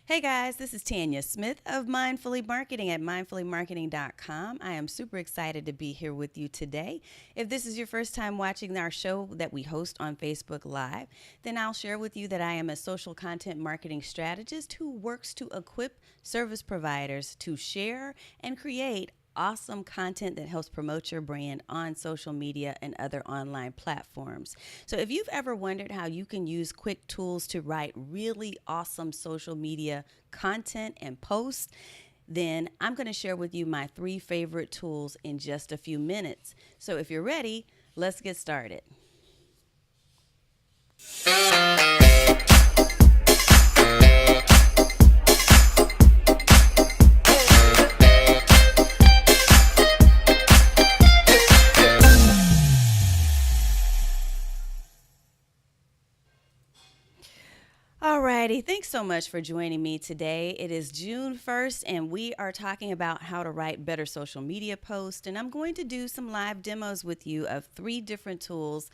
Hey guys, this is Tanya Smith of Mindfully Marketing at mindfullymarketing.com. I am super excited to be here with you today. If this is your first time watching our show that we host on Facebook Live, then I'll share with you that I am a social content marketing strategist who works to equip service providers to share and create awesome content that helps promote your brand on social media and other online platforms. So, if you've ever wondered how you can use quick tools to write really awesome social media content and posts, then I'm going to share with you my three favorite tools in just a few minutes. So, if you're ready, let's get started. Alrighty, thanks so much for joining me today. It is June 1st, and we are talking about how to write better social media posts. And I'm going to do some live demos with you of three different tools.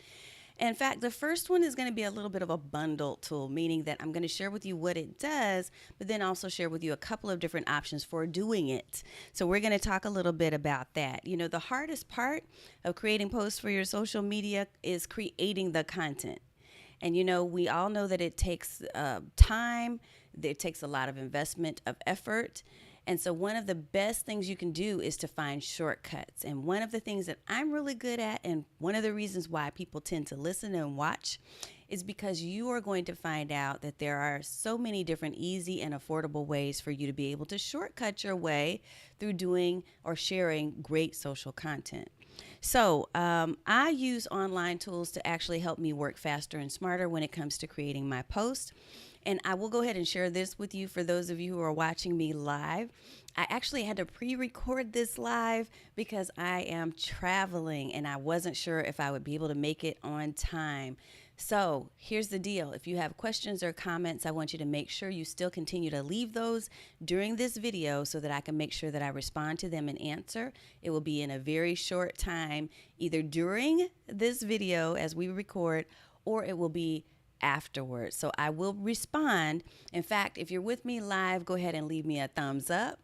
In fact, the first one is going to be a little bit of a bundled tool, meaning that I'm going to share with you what it does, but then also share with you a couple of different options for doing it. So, we're going to talk a little bit about that. You know, the hardest part of creating posts for your social media is creating the content. And we all know that it takes time, it takes a lot of investment of effort. And so, one of the best things you can do is to find shortcuts. And one of the things that I'm really good at, and one of the reasons why people tend to listen and watch, is because you are going to find out that there are so many different easy and affordable ways for you to be able to shortcut your way through doing or sharing great social content. So, I use online tools to actually help me work faster and smarter when it comes to creating my posts. And I will go ahead and share this with you for those of you who are watching me live. I actually had to pre record this live because I am traveling and I wasn't sure if I would be able to make it on time. So here's the deal. If you have questions or comments, I want you to make sure you still continue to leave those during this video so that I can make sure that I respond to them and answer. It will be in a very short time, either during this video as we record, or it will be afterwards. So I will respond. In fact, if you're with me live, go ahead and leave me a thumbs up.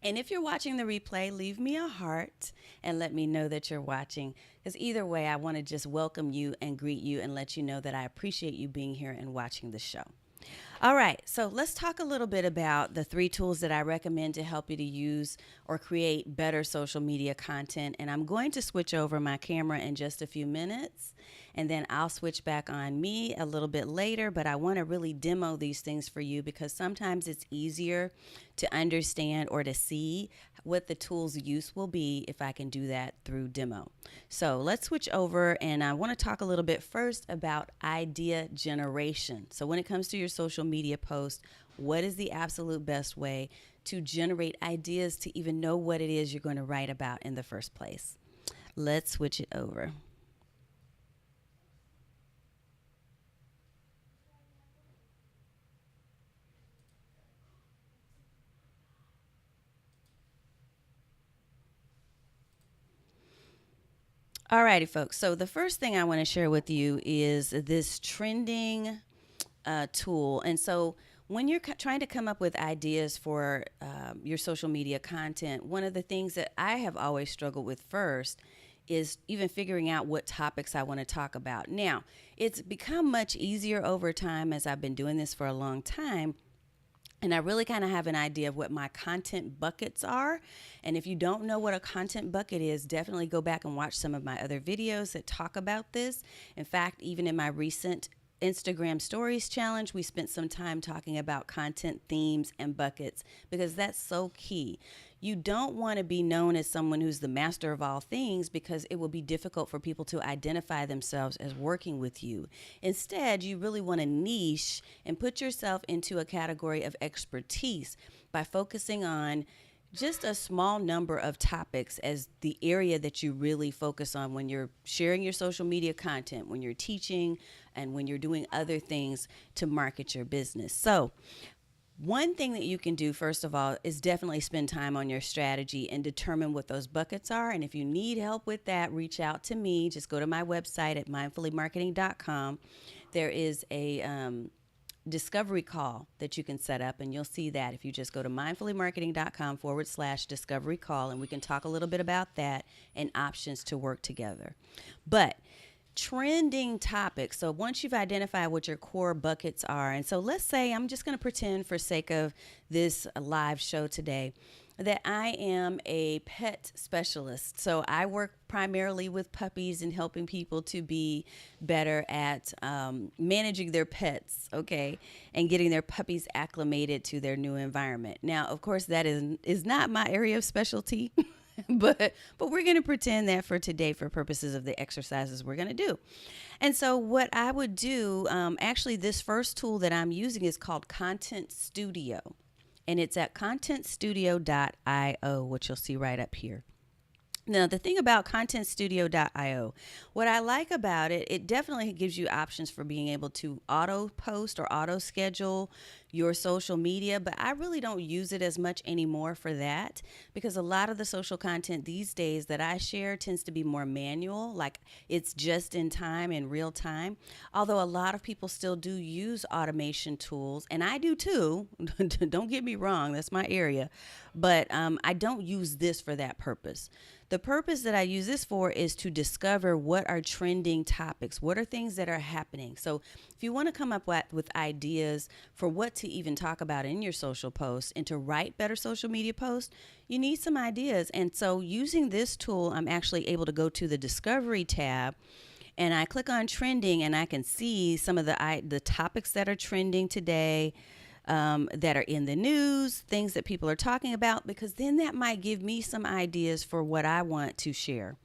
And if you're watching the replay, leave me a heart and let me know that you're watching. Because either way, I want to just welcome you and greet you and let you know that I appreciate you being here and watching the show. All right, so let's talk a little bit about the three tools that I recommend to help you to use or create better social media content. And I'm going to switch over my camera in just a few minutes, and then I'll switch back on me a little bit later. But I want to really demo these things for you because sometimes it's easier to understand or to see what the tool's use will be if I can do that through demo. So let's switch over, and I want to talk a little bit first about idea generation. So when it comes to your social media post, what is the absolute best way to generate ideas to even know what it is you're going to write about in the first place? Let's switch it over. Alrighty, folks. So the first thing I want to share with you is this trending tool. And so when you're trying to come up with ideas for your social media content, one of the things that I have always struggled with first is even figuring out what topics I want to talk about. Now, it's become much easier over time as I've been doing this for a long time. And I really kind of have an idea of what my content buckets are. And if you don't know what a content bucket is, definitely go back and watch some of my other videos that talk about this. In fact, even in my recent Instagram Stories challenge, we spent some time talking about content themes and buckets because that's so key. You don't want to be known as someone who's the master of all things because it will be difficult for people to identify themselves as working with you. Instead, you really want to niche and put yourself into a category of expertise by focusing on just a small number of topics as the area that you really focus on when you're sharing your social media content, when you're teaching, and when you're doing other things to market your business. So, one thing that you can do, first of all, is definitely spend time on your strategy and determine what those buckets are. And if you need help with that, reach out to me. Just go to my website at mindfullymarketing.com. There is a discovery call that you can set up. And you'll see that if you just go to mindfullymarketing.com/discovery call, and we can talk a little bit about that and options to work together. But trending topics. So once you've identified what your core buckets are, and so let's say I'm just going to pretend for sake of this live show today that I am a pet specialist. So I work primarily with puppies and helping people to be better at managing their pets, okay, and getting their puppies acclimated to their new environment. Now, of course, that is not my area of specialty. But we're going to pretend that for today, for purposes of the exercises we're going to do. And so what I would do, actually, this first tool that I'm using is called Content Studio. And it's at contentstudio.io, which you'll see right up here. Now, the thing about contentstudio.io, what I like about it, it definitely gives you options for being able to auto post or auto schedule your social media, but I really don't use it as much anymore for that, because a lot of the social content these days that I share tends to be more manual, like it's just in time, in real time. Although a lot of people still do use automation tools, and I do too. Don't get me wrong, that's my area, but I don't use this for that purpose. The purpose that I use this for is to discover what are trending topics, what are things that are happening. So if you want to come up with ideas for what to even talk about in your social posts and to write better social media posts, you need some ideas. And so using this tool, I'm actually able to go to the Discovery tab, and I click on trending, and I can see some of the topics that are trending today, that are in the news, things that people are talking about, because then that might give me some ideas for what I want to share.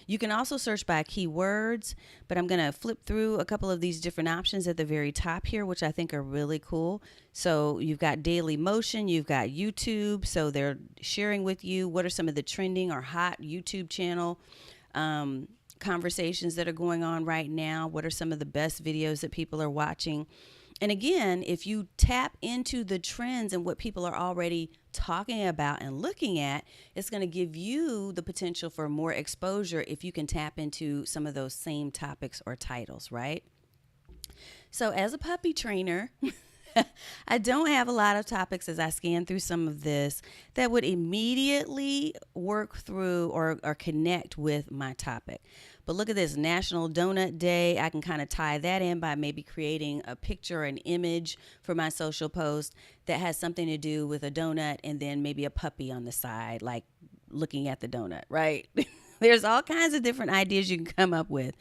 You can also search by keywords, but I'm going to flip through a couple of these different options at the very top here, which I think are really cool. So you've got Daily Motion, you've got YouTube. So they're sharing with you what are some of the trending or hot YouTube channel conversations that are going on right now. What are some of the best videos that people are watching? And again, if you tap into the trends and what people are already talking about and looking at, it's going to give you the potential for more exposure if you can tap into some of those same topics or titles, right? So as a puppy trainer, I don't have a lot of topics as I scan through some of this that would immediately work through or connect with my topic. But look at this, National Donut Day. I can kind of tie that in by maybe creating a picture, an image for my social post that has something to do with a donut, and then maybe a puppy on the side, like looking at the donut, right? There's all kinds of different ideas you can come up with.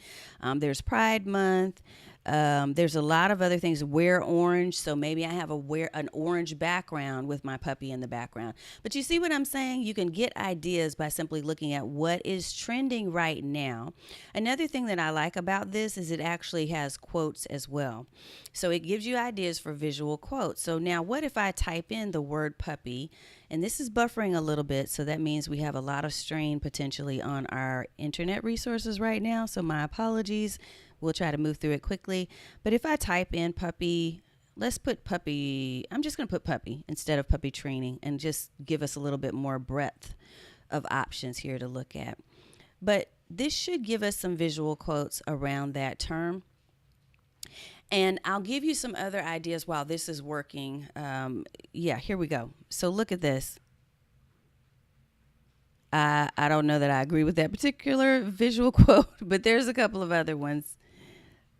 There's Pride Month. There's a lot of other things. Wear orange, so maybe I have an orange background with my puppy in the background. But you see what I'm saying? You can get ideas by simply looking at what is trending right now. Another thing that I like about this is it actually has quotes as well. So it gives you ideas for visual quotes. So now what if I type in the word puppy? And this is buffering a little bit, so that means we have a lot of strain potentially on our internet resources right now. So my apologies. We'll try to move through it quickly. But if I type in puppy, let's put puppy. I'm just going to put puppy instead of puppy training and just give us a little bit more breadth of options here to look at. But this should give us some visual quotes around that term. And I'll give you some other ideas while this is working. Yeah, here we go. So look at this. I don't know that I agree with that particular visual quote, but there's a couple of other ones.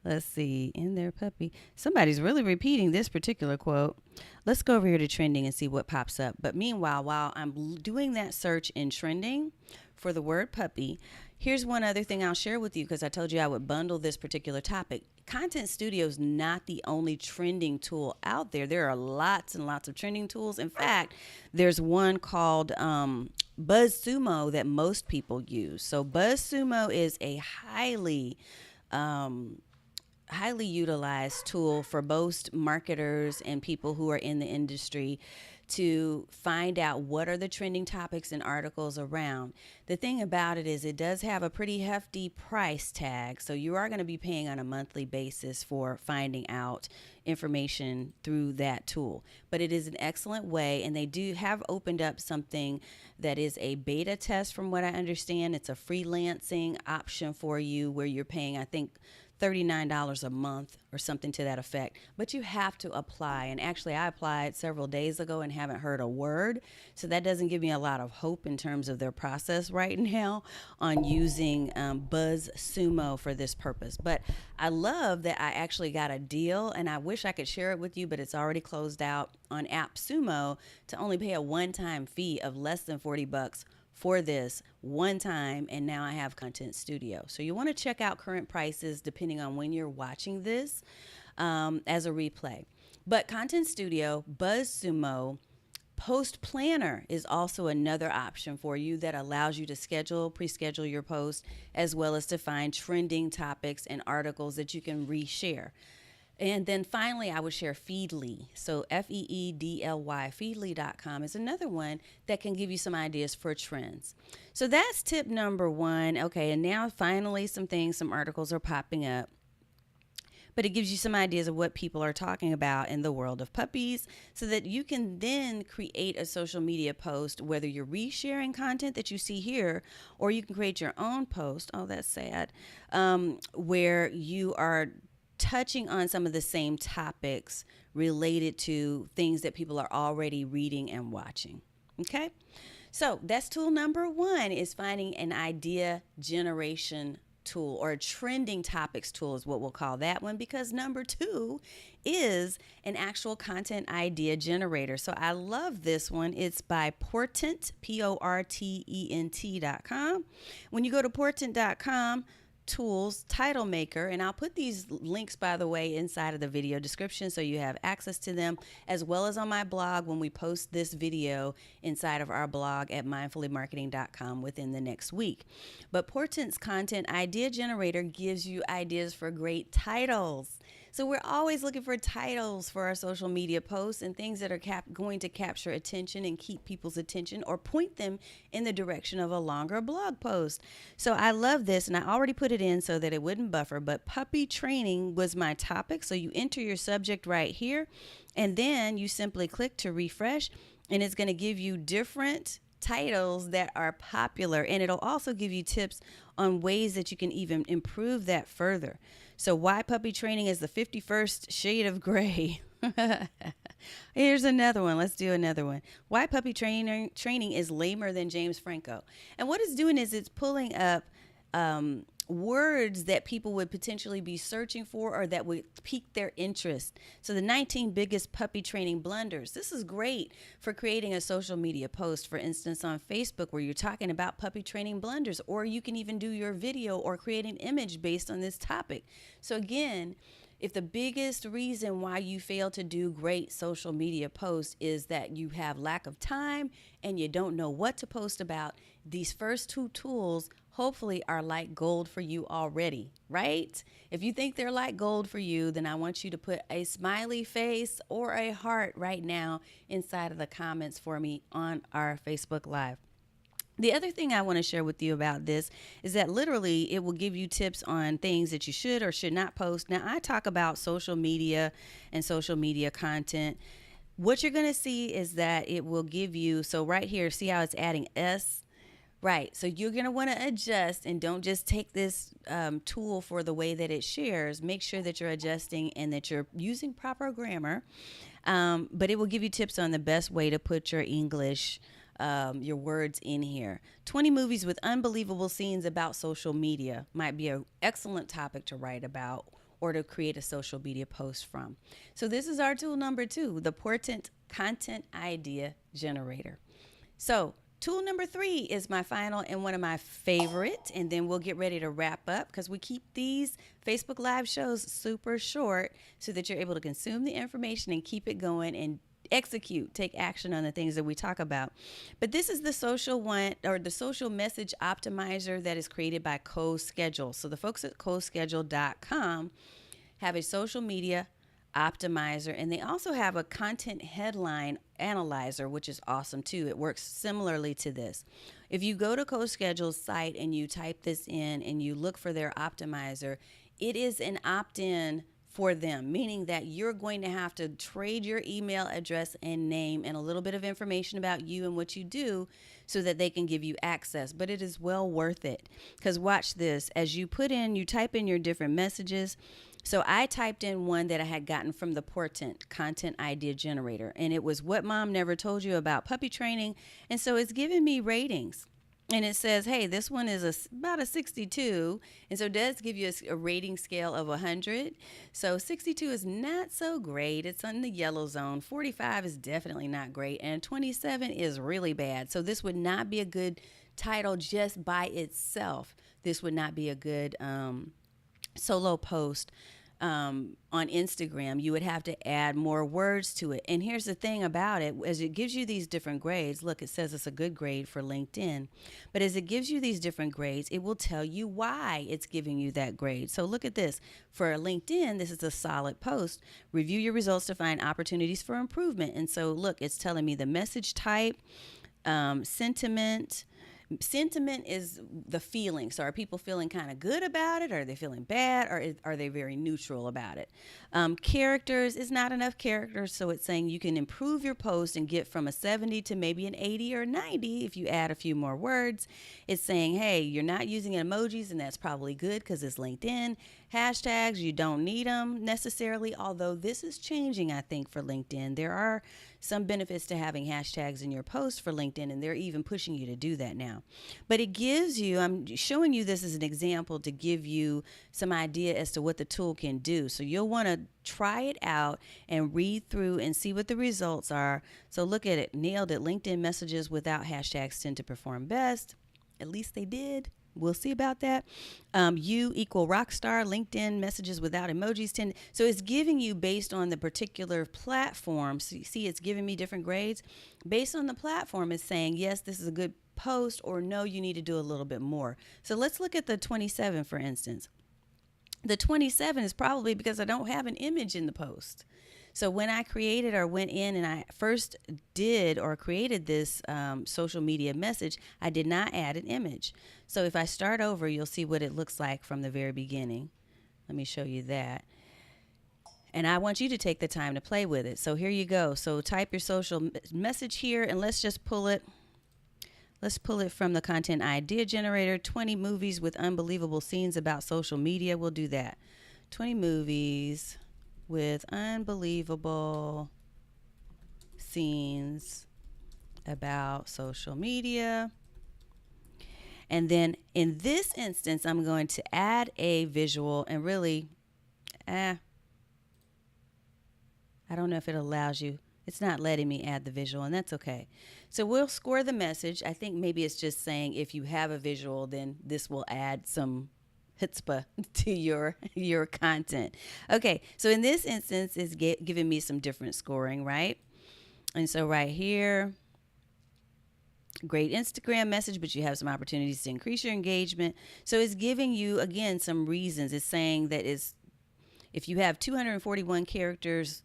Let's see. In their puppy. Somebody's really repeating this particular quote. Let's go over here to trending and see what pops up. But meanwhile, while I'm doing that search in trending for the word puppy, here's one other thing I'll share with you, because I told you I would bundle this particular topic. Content Studio is not the only trending tool out there. There are lots and lots of trending tools. In fact, there's one called BuzzSumo that most people use. So BuzzSumo is a highly utilized tool for most marketers and people who are in the industry to find out what are the trending topics and articles around. The thing about it is it does have a pretty hefty price tag, so you are going to be paying on a monthly basis for finding out information through that tool. But it is an excellent way, and they do have opened up something that is a beta test from what I understand. It's a freelancing option for you where you're paying, I think, $39 a month or something to that effect. But you have to apply. And actually, I applied several days ago and haven't heard a word. So that doesn't give me a lot of hope in terms of their process right now on using BuzzSumo for this purpose. But I love that I actually got a deal, and I wish I could share it with you, but it's already closed out on AppSumo to only pay a one-time fee of less than $40 for this one time, and now I have Content Studio. So you want to check out current prices depending on when you're watching this as a replay. But Content Studio, BuzzSumo, Post Planner is also another option for you that allows you to pre-schedule your post, as well as to find trending topics and articles that you can reshare. And then finally, I would share Feedly. So Feedly, Feedly.com is another one that can give you some ideas for trends. So that's tip number one. Okay, and now finally some articles are popping up. But it gives you some ideas of what people are talking about in the world of puppies so that you can then create a social media post, whether you're resharing content that you see here, or you can create your own post. Oh, that's sad. Where you are touching on some of the same topics related to things that people are already reading and watching. Okay? So that's tool number one, is finding an idea generation tool, or a trending topics tool is what we'll call that one, because number two is an actual content idea generator. So I love this one. It's by Portent, Portent.com. When you go to Portent.com, tools, title maker, and I'll put these links, by the way, inside of the video description so you have access to them, as well as on my blog when we post this video inside of our blog at mindfullymarketing.com within the next week. But Portent's content idea generator gives you ideas for great titles. So we're always looking for titles for our social media posts and things that are going to capture attention and keep people's attention, or point them in the direction of a longer blog post. So I love this, and I already put it in so that it wouldn't buffer, but puppy training was my topic. So you enter your subject right here, and then you simply click to refresh, and it's going to give you different titles that are popular, and it'll also give you tips on ways that you can even improve that further. So why puppy training is the 51st shade of gray. Here's another one. Let's do another one. Why puppy training is lamer than James Franco. And what it's doing is it's pulling up words that people would potentially be searching for, or that would pique their interest. So the 19 biggest puppy training blunders. This is great for creating a social media post, for instance, on Facebook, where you're talking about puppy training blunders, or you can even do your video or create an image based on this topic. So again, if the biggest reason why you fail to do great social media posts is that you have lack of time and you don't know what to post about, these first two tools hopefully are like gold for you already, right? If you think they're like gold for you, then I want you to put a smiley face or a heart right now inside of the comments for me on our Facebook Live. The other thing I want to share with you about this is that literally it will give you tips on things that you should or should not post. Now, I talk about social media and social media content. What you're going to see is that it will give you, so right here, see how it's adding S? Right. So you're going to want to adjust, and don't just take this tool for the way that it shares. Make sure that you're adjusting and that you're using proper grammar. But it will give you tips on the best way to put your English your words in here. 20 movies with unbelievable scenes about social media might be an excellent topic to write about or to create a social media post from. So this is our tool number two, the Portent Content Idea Generator. So tool number three is my final and one of my favorite, and then we'll get ready to wrap up, because we keep these Facebook Live shows super short so that you're able to consume the information and keep it going and take action on the things that we talk about. But this is the social one, or the social message optimizer, that is created by CoSchedule. So the folks at CoSchedule.com have a social media optimizer, and they also have a content headline analyzer, which is awesome too. It works similarly to this. If you go to CoSchedule's site and you type this in and you look for their optimizer, it is an opt-in for them, meaning that you're going to have to trade your email address and name and a little bit of information about you and what you do so that they can give you access. But it is well worth it, because watch this. As you type in your different messages. So I typed in one that I had gotten from the Portent content idea generator, and it was what mom never told you about puppy training. And so it's giving me ratings. And it says, hey, this one is about a 62. And so it does give you a rating scale of 100. So 62 is not so great. It's in the yellow zone. 45 is definitely not great. And 27 is really bad. So this would not be a good title just by itself. This would not be a good solo post on Instagram. You would have to add more words to it. And here's the thing about it, as it gives you these different grades, look, it says it's a good grade for LinkedIn, but as it gives you these different grades, it will tell you why it's giving you that grade. So look at this. For LinkedIn, this is a solid post. Review your results to find opportunities for improvement. And so look, it's telling me the message type, sentiment. Sentiment is the feeling. So are people feeling kind of good about it? Or are they feeling bad? Or are they very neutral about it? Characters is not enough characters. So it's saying you can improve your post and get from a 70 to maybe an 80 or 90 if you add a few more words. It's saying, hey, you're not using emojis, and that's probably good because it's LinkedIn. Hashtags, you don't need them necessarily, although this is changing, I think, for LinkedIn. There are some benefits to having hashtags in your post for LinkedIn, and they're even pushing you to do that now. But it gives you, I'm showing you this as an example to give you some idea as to what the tool can do. So you'll want to try it out and read through and see what the results are. So look at it. Nailed it. LinkedIn messages without hashtags tend to perform best. At least they did. We'll see about that. You equal rock star. LinkedIn messages without emojis tend. So it's giving you based on the particular platform. So you see, it's giving me different grades based on the platform. It's saying yes, this is a good post, or no, you need to do a little bit more. So let's look at the 27, for instance. The 27 is probably because I don't have an image in the post. So when I created or went in and I first did or created this social media message, I did not add an image. So if I start over, you'll see what it looks like from the very beginning. Let me show you that. And I want you to take the time to play with it. So here you go. So type your social message here, and let's just pull it. Let's pull it from the content idea generator. 20 movies with unbelievable scenes about social media. We'll do that. 20 movies with unbelievable scenes about social media. And then in this instance, I'm going to add a visual, and really, I don't know if it allows you. It's not letting me add the visual, and that's okay. So we'll score the message. I think maybe it's just saying if you have a visual, then this will add some chutzpah to your content. Okay, so in this instance, it's giving me some different scoring, right? And so right here, great Instagram message, but you have some opportunities to increase your engagement. So it's giving you, again, some reasons. It's saying that if you have 241 characters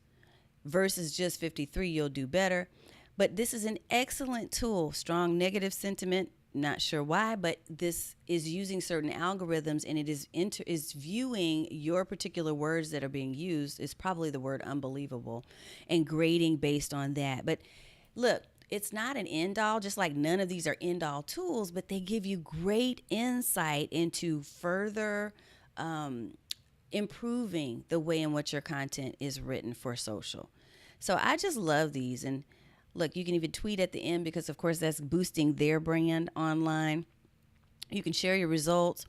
versus just 53, you'll do better. But this is an excellent tool. Strong negative sentiment. Not sure why, but this is using certain algorithms, and it is viewing your particular words that are being used. Is probably the word unbelievable, and grading based on that. But look, it's not an end all, just like none of these are end all tools, but they give you great insight into further improving the way in which your content is written for social. So I just love these. And look, you can even tweet at the end because, of course, that's boosting their brand online. You can share your results.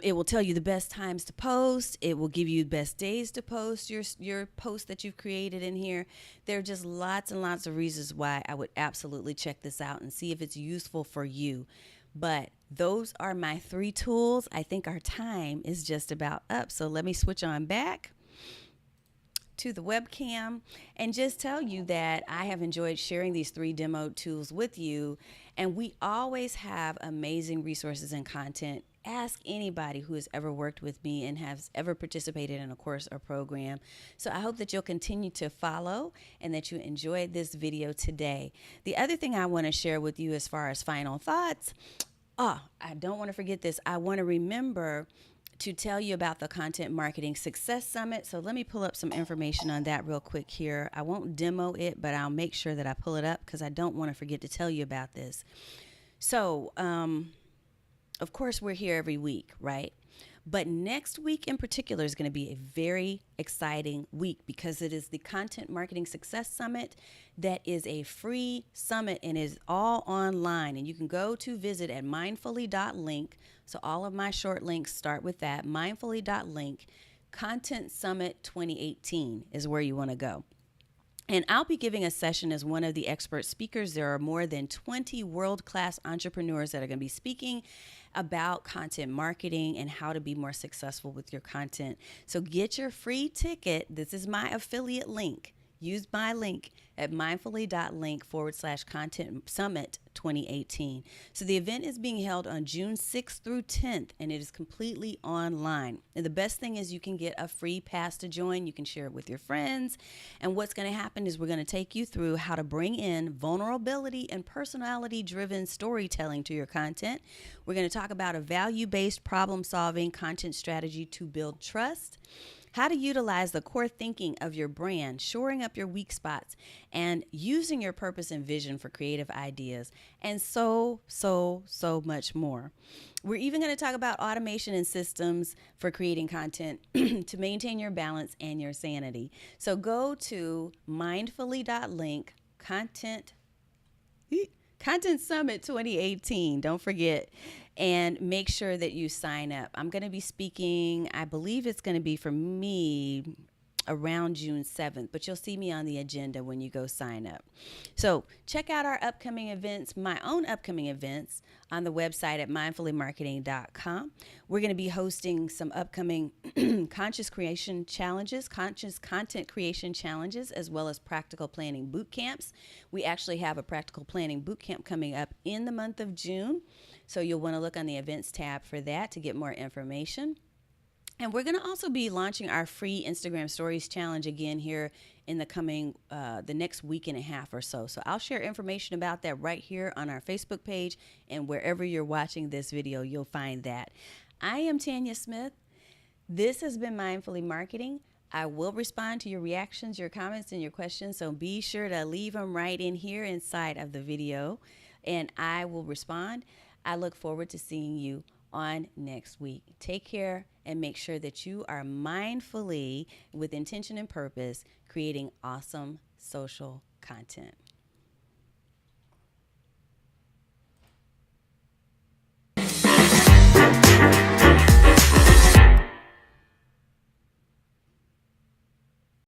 It will tell you the best times to post. It will give you best days to post your post that you've created in here. There are just lots and lots of reasons why I would absolutely check this out and see if it's useful for you. But those are my 3 tools. I think our time is just about up. So let me switch on back to the webcam and just tell you that I have enjoyed sharing these 3 demo tools with you. And we always have amazing resources and content. Ask anybody who has ever worked with me and has ever participated in a course or program. So I hope that you'll continue to follow and that you enjoyed this video today. The other thing I want to share with you as far as final thoughts, I don't want to forget this. I want to remember to tell you about the Content Marketing Success Summit. So let me pull up some information on that real quick here. I won't demo it, but I'll make sure that I pull it up because I don't want to forget to tell you about this. So, of course, we're here every week, right? But next week in particular is going to be a very exciting week because it is the Content Marketing Success Summit that is a free summit and is all online. And you can go to visit at mindfully.link. So all of my short links start with that, mindfully.link. Content Summit 2018 is where you want to go. And I'll be giving a session as one of the expert speakers. There are more than 20 world-class entrepreneurs that are going to be speaking about content marketing and how to be more successful with your content. So get your free ticket. This is my affiliate link. Use my link at mindfully.link/content summit 2018. So the event is being held on June 6th through 10th, and it is completely online. And the best thing is you can get a free pass to join. You can share it with your friends. And what's going to happen is we're going to take you through how to bring in vulnerability and personality-driven storytelling to your content. We're going to talk about a value-based problem-solving content strategy to build trust, how to utilize the core thinking of your brand, shoring up your weak spots, and using your purpose and vision for creative ideas, and so much more. We're even going to talk about automation and systems for creating content to maintain your balance and your sanity. So go to mindfully.link Content Summit 2018. Don't forget. And make sure that you sign up. I'm going to be speaking, I believe it's going to be for me around June 7th, but you'll see me on the agenda when you go sign up. So check out our upcoming events, my own upcoming events on the website at mindfullymarketing.com. We're going to be hosting some upcoming conscious content creation challenges, as well as practical planning boot camps. We actually have a practical planning boot camp coming up in the month of June. So you'll want to look on the events tab for that to get more information. And we're going to also be launching our free Instagram Stories Challenge again here in the next week and a half or so. So I'll share information about that right here on our Facebook page, and wherever you're watching this video, you'll find that. I am Tanya Smith. This has been Mindfully Marketing. I will respond to your reactions, your comments, and your questions, so be sure to leave them right in here inside of the video, and I will respond. I look forward to seeing you on next week. Take care and make sure that you are mindfully, with intention and purpose, creating awesome social content.